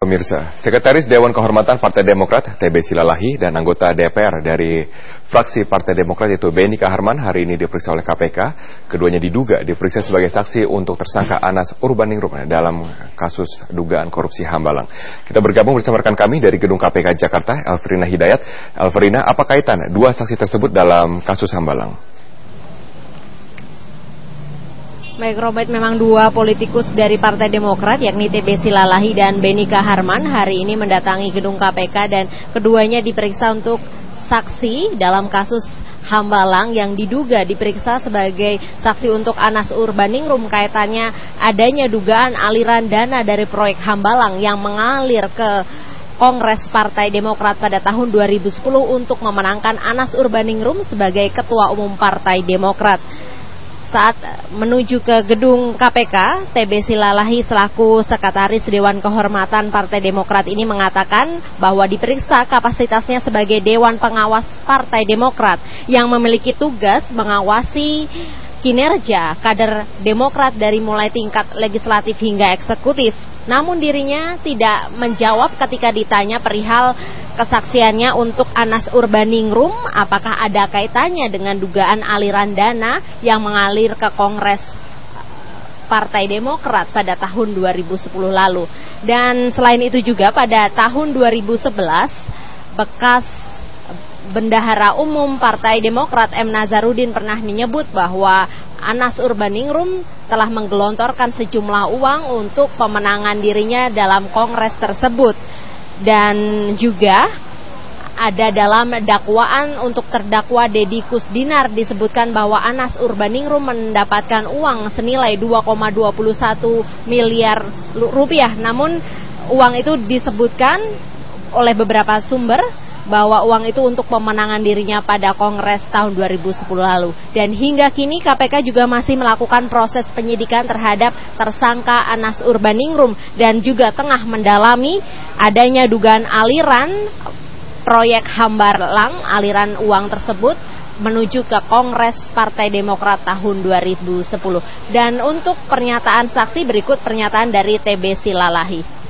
Pemirsa, Sekretaris Dewan Kehormatan Partai Demokrat TB Silalahi dan anggota DPR dari fraksi Partai Demokrat itu Beni Kaharman hari ini diperiksa oleh KPK. Keduanya diduga diperiksa sebagai saksi untuk tersangka Anas Urbaningrum dalam kasus dugaan korupsi Hambalang. Kita bergabung bersama rekan kami dari Gedung KPK Jakarta, Elverina Hidayat. Elverina, apa kaitan dua saksi tersebut dalam kasus Hambalang? Baik, Robert, memang dua politikus dari Partai Demokrat yakni TB Silalahi dan Beni Kaharman hari ini mendatangi gedung KPK dan keduanya diperiksa untuk saksi dalam kasus Hambalang yang diduga diperiksa sebagai saksi untuk Anas Urbaningrum kaitannya adanya dugaan aliran dana dari proyek Hambalang yang mengalir ke Kongres Partai Demokrat pada tahun 2010 untuk memenangkan Anas Urbaningrum sebagai Ketua Umum Partai Demokrat. Saat menuju ke gedung KPK, TB Silalahi selaku Sekretaris Dewan Kehormatan Partai Demokrat ini mengatakan bahwa diperiksa kapasitasnya sebagai Dewan Pengawas Partai Demokrat yang memiliki tugas mengawasi kinerja kader Demokrat dari mulai tingkat legislatif hingga eksekutif. Namun dirinya tidak menjawab ketika ditanya perihal kesaksiannya untuk Anas Urbaningrum, apakah ada kaitannya dengan dugaan aliran dana yang mengalir ke Kongres Partai Demokrat pada tahun 2010 lalu. Dan selain itu juga pada tahun 2011, bekas Bendahara Umum Partai Demokrat M. Nazarudin pernah menyebut bahwa Anas Urbaningrum telah menggelontorkan sejumlah uang untuk pemenangan dirinya dalam kongres tersebut. Dan juga ada dalam dakwaan untuk terdakwa Deddy Kusdinar disebutkan bahwa Anas Urbaningrum mendapatkan uang senilai 2,21 miliar rupiah. Namun uang itu disebutkan oleh beberapa sumber bahwa uang itu untuk pemenangan dirinya pada Kongres tahun 2010 lalu. Dan hingga kini KPK juga masih melakukan proses penyidikan terhadap tersangka Anas Urbaningrum dan juga tengah mendalami adanya dugaan aliran proyek Hambalang, aliran uang tersebut menuju ke Kongres Partai Demokrat tahun 2010. Dan untuk pernyataan saksi berikut pernyataan dari TB Silalahi.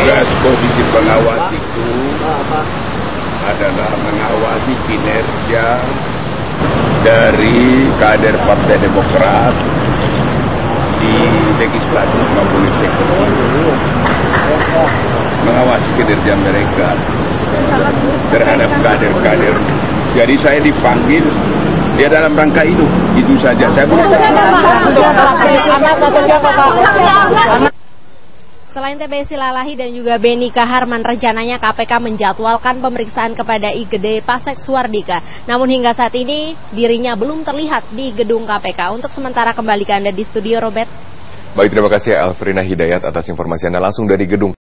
Tugas komisi pengawas itu adalah mengawasi kinerja dari kader Partai Demokrat di legislatif maupun eksekutif, mengawasi kinerja mereka terhadap kader-kader. Jadi saya dipanggil dia dalam rangka itu saja. Saya belum. Selain TB Silalahi dan juga Beni Kaharman, rencananya KPK menjadwalkan pemeriksaan kepada Igede Pasek Suardika. Namun hingga saat ini dirinya belum terlihat di gedung KPK. Untuk sementara kembali ke Anda di studio, Robert. Baik, terima kasih Elverina Hidayat atas informasi Anda langsung dari gedung